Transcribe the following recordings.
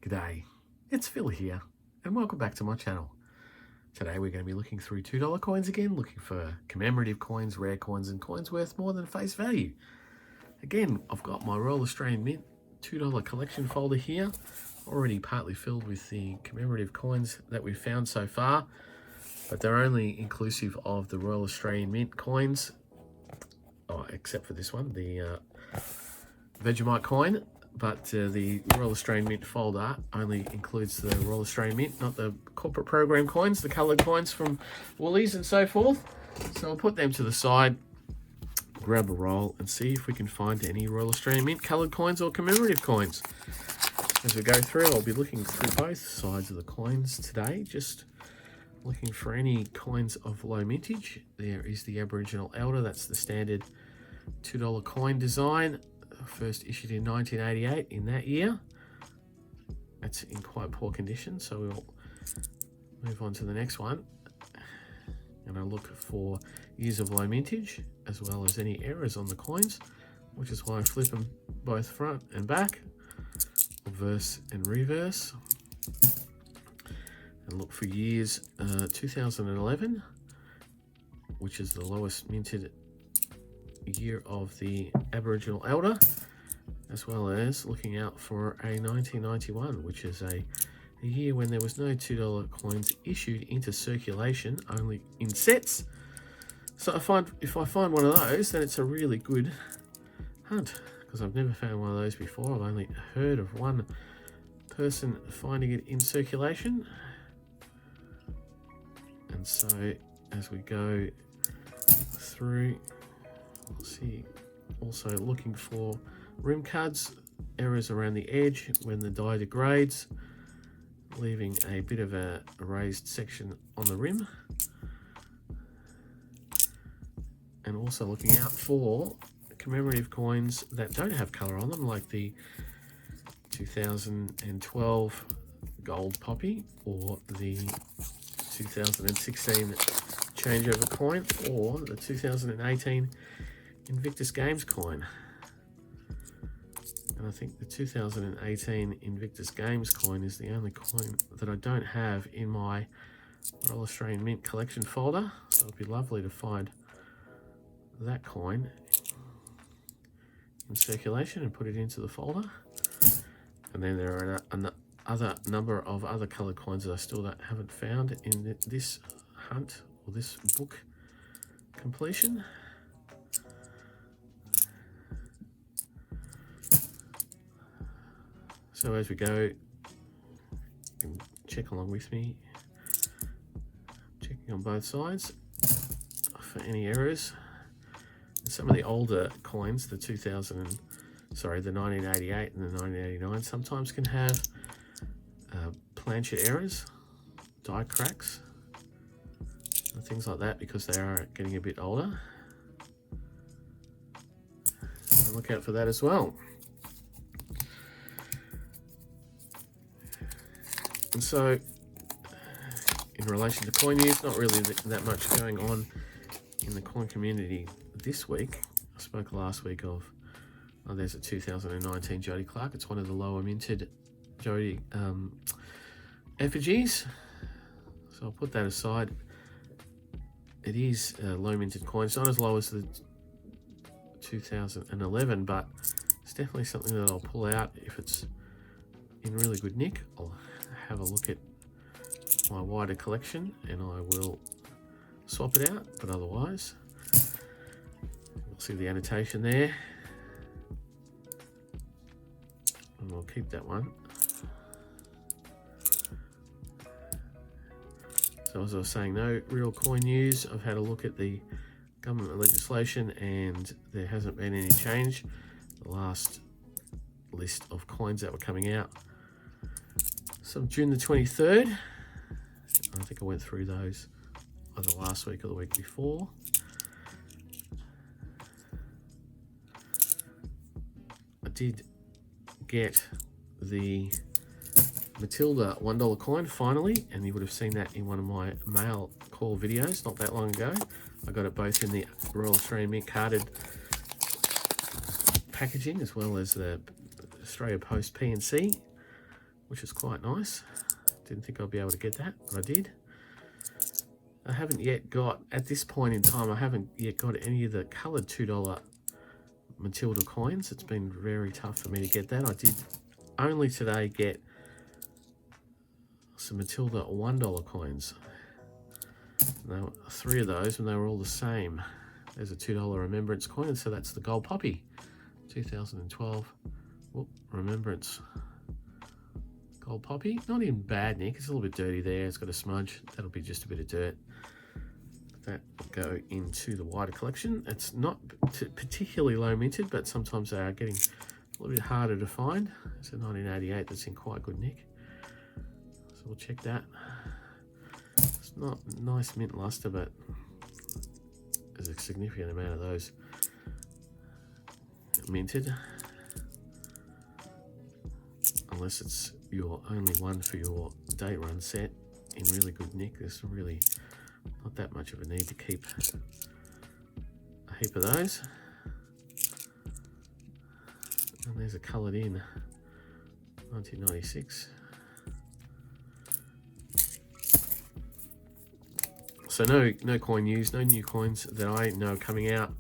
G'day, it's Phil here, and welcome back to my channel. Today we're going to be looking through $2 coins again, looking for commemorative coins, rare coins, and coins worth more than face value. Again, I've got my Royal Australian Mint $2 collection folder here, already partly filled with the commemorative coins that we've found so far, but they're only inclusive of the Royal Australian Mint coins, except for this one, the Vegemite coin. But the Royal Australian Mint folder only includes the Royal Australian Mint, not the corporate program coins, the coloured coins from Woolies and so forth. So I'll put them to the side, grab a roll and see if we can find any Royal Australian Mint coloured coins or commemorative coins. As we go through, I'll be looking through both sides of the coins today, just looking for any coins of low mintage. There is the Aboriginal Elder, that's the standard $2 coin design. First issued in 1988 in that year. That's in quite poor condition, so we'll move on to the next one. And I'll look for years of low mintage as well as any errors on the coins, which is why I flip them both front and back, reverse and reverse. And look for years 2011, which is the lowest minted year of the Aboriginal Elder, as well as looking out for a 1991, which is a year when there was no $2 coins issued into circulation, only in sets. So if I find one of those, then it's a really good hunt, because I've never found one of those before. I've only heard of one person finding it in circulation. And so as we go through, we'll see, also looking for rim cuts, errors around the edge when the die degrades, leaving a bit of a raised section on the rim. And also looking out for commemorative coins that don't have colour on them, like the 2012 gold poppy or the 2016 changeover coin or the 2018 Invictus Games coin. And I think the 2018 Invictus Games coin is the only coin that I don't have in my Royal Australian Mint collection folder, so it'd be lovely to find that coin in circulation and put it into the folder. And then there are another number of other coloured coins that I still haven't found in this hunt or this book completion. So as we go, you can check along with me, checking on both sides for any errors. And some of the older coins, the 1988 and the 1989, sometimes can have planchet errors, die cracks, and things like that, because they are getting a bit older. So look out for that as well. And so, in relation to coin news, not really that much going on in the coin community this week. I spoke last week of, there's a 2019 Jody Clark. It's one of the lower minted Jody effigies. So I'll put that aside. It is a low minted coin. It's not as low as the 2011, but it's definitely something that I'll pull out if it's in really good nick. I'll have a look at my wider collection and I will swap it out, but otherwise you'll see the annotation there, and we'll keep that one. So as I was saying, no real coin news. I've had a look at the government legislation and there hasn't been any change. The last list of coins that were coming out, so June the 23rd. I think I went through those either last week or the week before. I did get the Matilda $1 coin finally, and you would have seen that in one of my mail call videos not that long ago. I got it both in the Royal Australian Mint carded packaging as well as the Australia Post P&C, which is quite nice. Didn't think I'd be able to get that, but I did. I haven't yet got, at this point in time, I haven't yet got any of the coloured $2 Matilda coins. It's been very tough for me to get that. I did only today get some Matilda $1 coins. There were 3 of those, and they were all the same. There's a $2 remembrance coin, so that's the gold poppy. 2012 remembrance gold poppy. Not in bad nick, it's a little bit dirty there. It's got a smudge. That'll be just a bit of dirt. That will go into the wider collection. It's not particularly low minted, but sometimes they are getting a little bit harder to find. It's a 1988 that's in quite good nick. So we'll check that. It's not nice mint luster, but there's a significant amount of those minted. Unless it's your only one for your date run set in really good nick, there's really not that much of a need to keep a heap of those. And there's a coloured in 1996. So no coin news, no new coins that I know coming out.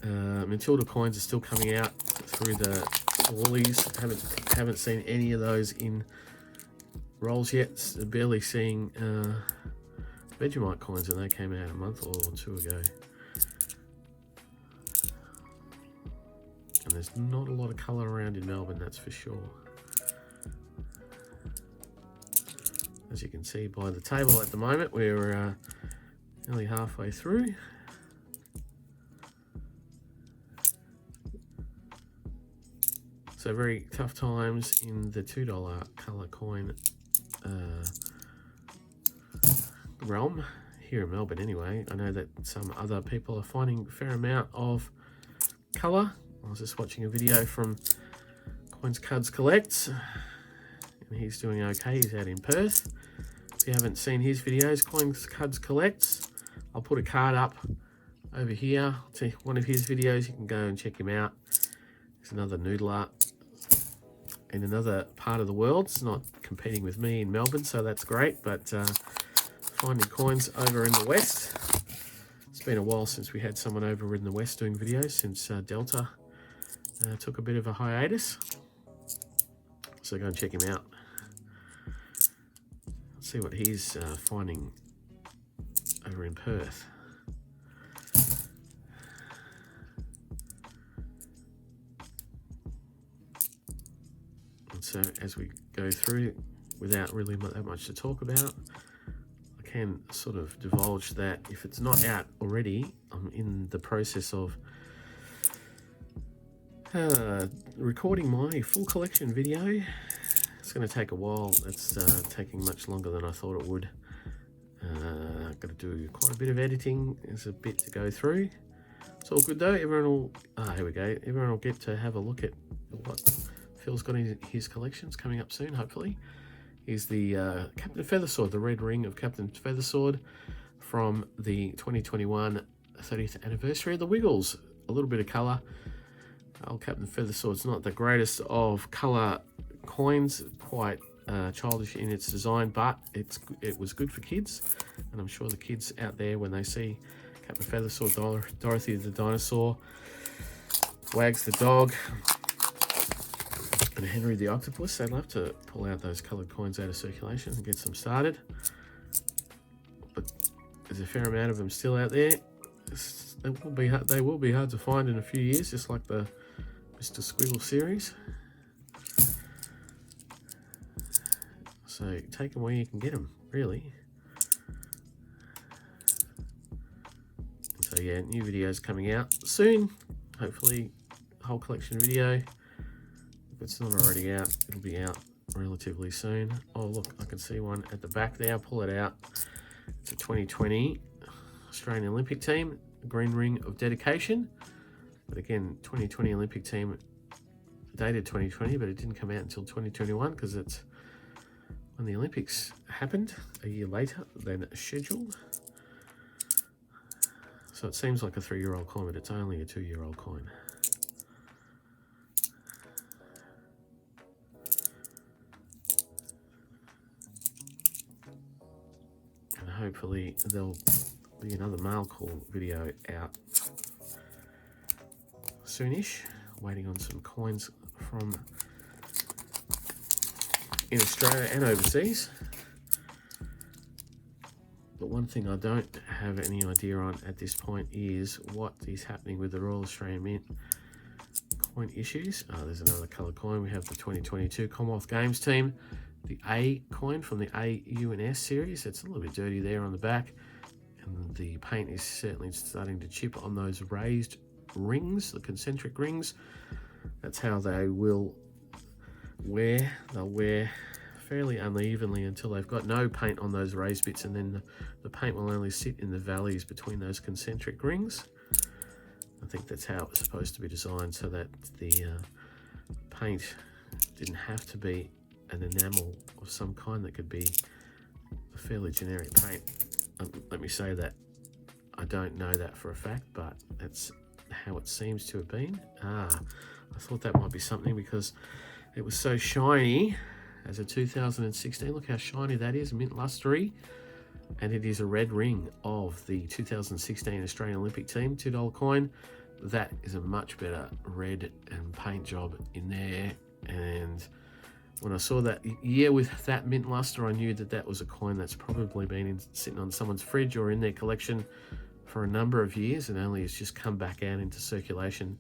Matilda coins are still coming out through the Woolies. Haven't seen any of those in rolls yet. Barely seeing Vegemite coins, and they came out a month or 2 ago. And there's not a lot of colour around in Melbourne, that's for sure. As you can see by the table at the moment, we're nearly halfway through. So very tough times in the $2 colour coin realm here in Melbourne anyway. I know that some other people are finding a fair amount of colour. I was just watching a video from Coins Cuds Collects, and he's doing okay. He's out in Perth. If you haven't seen his videos, Coins Cuds Collects, I'll put a card up over here to one of his videos. You can go and check him out. He's another noodler in another part of the world. It's not competing with me in Melbourne, so that's great, but finding coins over in the West. It's been a while since we had someone over in the West doing videos, since Delta took a bit of a hiatus. So go and check him out. Let's see what he's finding over in Perth. So as we go through, without really that much to talk about, I can sort of divulge that if it's not out already, I'm in the process of recording my full collection video. It's going to take a while. It's taking much longer than I thought it would. I've got to do quite a bit of editing. There's a bit to go through. It's all good though. Everyone will, here we go. Everyone will get to have a look at what Phil's got in his collections coming up soon, hopefully. Is the Captain Feathersword, the red ring of Captain Feathersword from the 2021 30th anniversary of the Wiggles. A little bit of colour. Old Captain Feathersword's not the greatest of colour coins, quite childish in its design, but it was good for kids, and I'm sure the kids out there, when they see Captain Feathersword, Dorothy the dinosaur, Wags the dog, and Henry the octopus, they'd love to pull out those coloured coins out of circulation and get them started. But there's a fair amount of them still out there. They will be hard to find in a few years, just like the Mr. Squiggle series. So take them where you can get them, really. So yeah, new videos coming out soon. Hopefully, whole collection video. If it's not already out, it'll be out relatively soon. Oh look, I can see one at the back there. I'll pull it out. It's a 2020 Australian Olympic team, green ring of dedication. But again, 2020 Olympic team, dated 2020, but it didn't come out until 2021 because it's when the Olympics happened a year later than scheduled. So it seems like a 3-year-old coin, but it's only a 2-year-old coin. hopefully there'll be another mail call video out soonish. Waiting on some coins from in Australia and overseas. But one thing I don't have any idea on at this point is what is happening with the Royal Australian Mint coin issues. There's another colour coin. We have the 2022 Commonwealth Games team, the A coin from the A, U and S series. It's a little bit dirty there on the back, and the paint is certainly starting to chip on those raised rings, the concentric rings. That's how they will wear. They'll wear fairly unevenly until they've got no paint on those raised bits, and then the paint will only sit in the valleys between those concentric rings. I think that's how it was supposed to be designed, so that the paint didn't have to be an enamel of some kind, that could be a fairly generic paint. Let me say that I don't know that for a fact, but that's how it seems to have been. I thought that might be something because it was so shiny as a 2016. Look how shiny that is, mint lustery. And it is a red ring of the 2016 Australian Olympic team, $2 coin. That is a much better red and paint job in there. And when I saw that year with that mint luster, I knew that that was a coin that's probably been sitting on someone's fridge or in their collection for a number of years, and only has just come back out into circulation.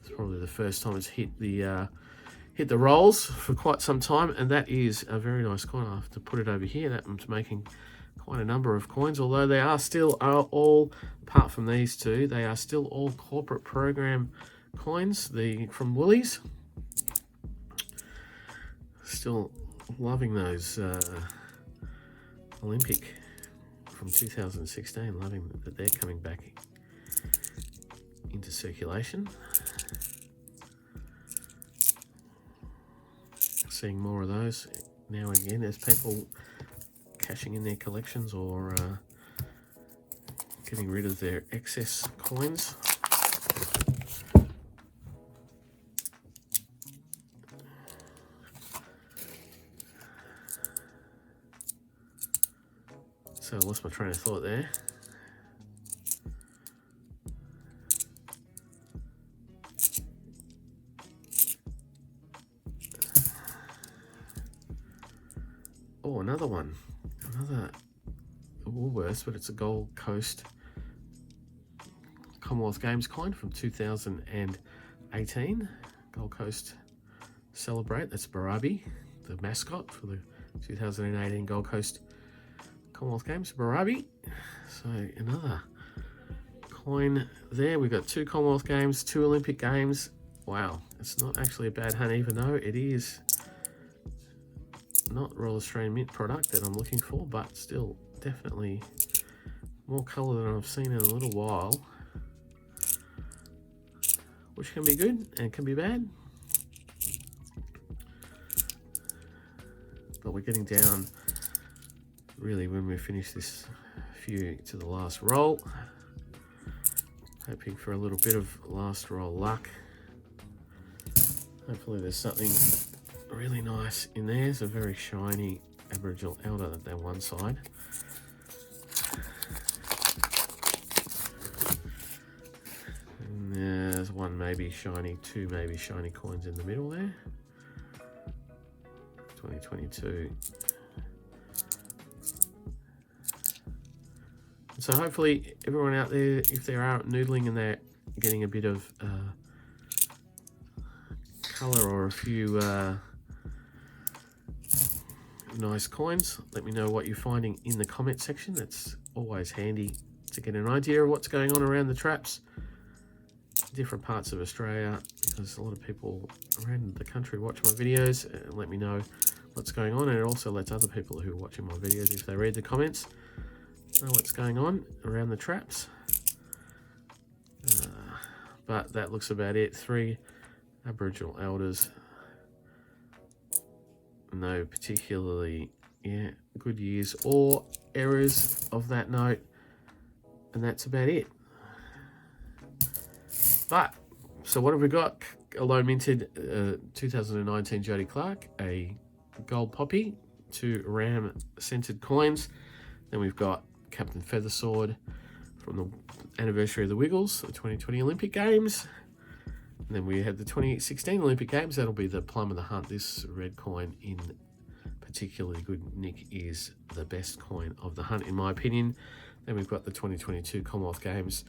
It's probably the first time it's hit the rolls for quite some time, and that is a very nice coin. I have to put it over here. That's making quite a number of coins, although they are still all, apart from these two, they are still all corporate program coins, from Woolies. Still loving those Olympic from 2016, loving that they're coming back into circulation. Seeing more of those now and again as people cashing in their collections or getting rid of their excess coins. So I lost my train of thought there. Oh, another one. Another Woolworths, but it's a Gold Coast Commonwealth Games coin from 2018. Gold Coast Celebrate. That's Barabi, the mascot for the 2018 Gold Coast Commonwealth Games. Barabi. So another coin there. We've got 2 Commonwealth Games, 2 Olympic Games. Wow, it's not actually a bad hunt, even though it is not Royal Australian Mint product that I'm looking for, but still definitely more colour than I've seen in a little while, which can be good and can be bad. But we're getting down really when we finish this few to the last roll, hoping for a little bit of last roll luck. Hopefully there's something really nice in there. It's a very shiny Aboriginal elder at that one side. And there's one maybe shiny, 2 maybe shiny coins in the middle there. 2022. So hopefully everyone out there, if they are noodling and they're getting a bit of colour or a few nice coins, let me know what you're finding in the comment section. That's always handy to get an idea of what's going on around the traps, different parts of Australia, because a lot of people around the country watch my videos and let me know what's going on, and it also lets other people who are watching my videos, if they read the comments, know what's going on around the traps. But that looks about it. 3 Aboriginal elders, no particularly good years or errors of that note, and that's about it. But so what have we got? A low minted 2019 Jody Clark, a gold poppy, 2 ram scented coins. Then we've got Captain Feathersword from the anniversary of the Wiggles, the 2020 Olympic Games. And then we had the 2016 Olympic Games. That'll be the Plum of the Hunt. This red coin in particularly good nick is the best coin of the hunt, in my opinion. Then we've got the 2022 Commonwealth Games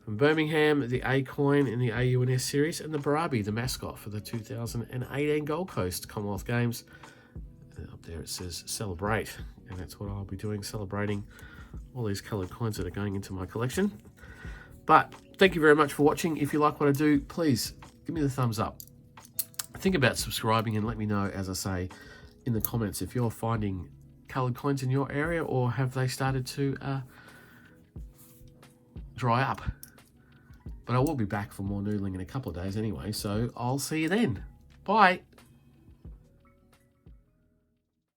from Birmingham, the A coin in the AUNS series, and the Barabi, the mascot for the 2018 Gold Coast Commonwealth Games. And up there it says celebrate, and that's what I'll be doing, celebrating all these coloured coins that are going into my collection. But thank you very much for watching. If you like what I do, please give me the thumbs up. Think about subscribing and let me know, as I say, in the comments if you're finding coloured coins in your area, or have they started to dry up. But I will be back for more noodling in a couple of days anyway, so I'll see you then. Bye.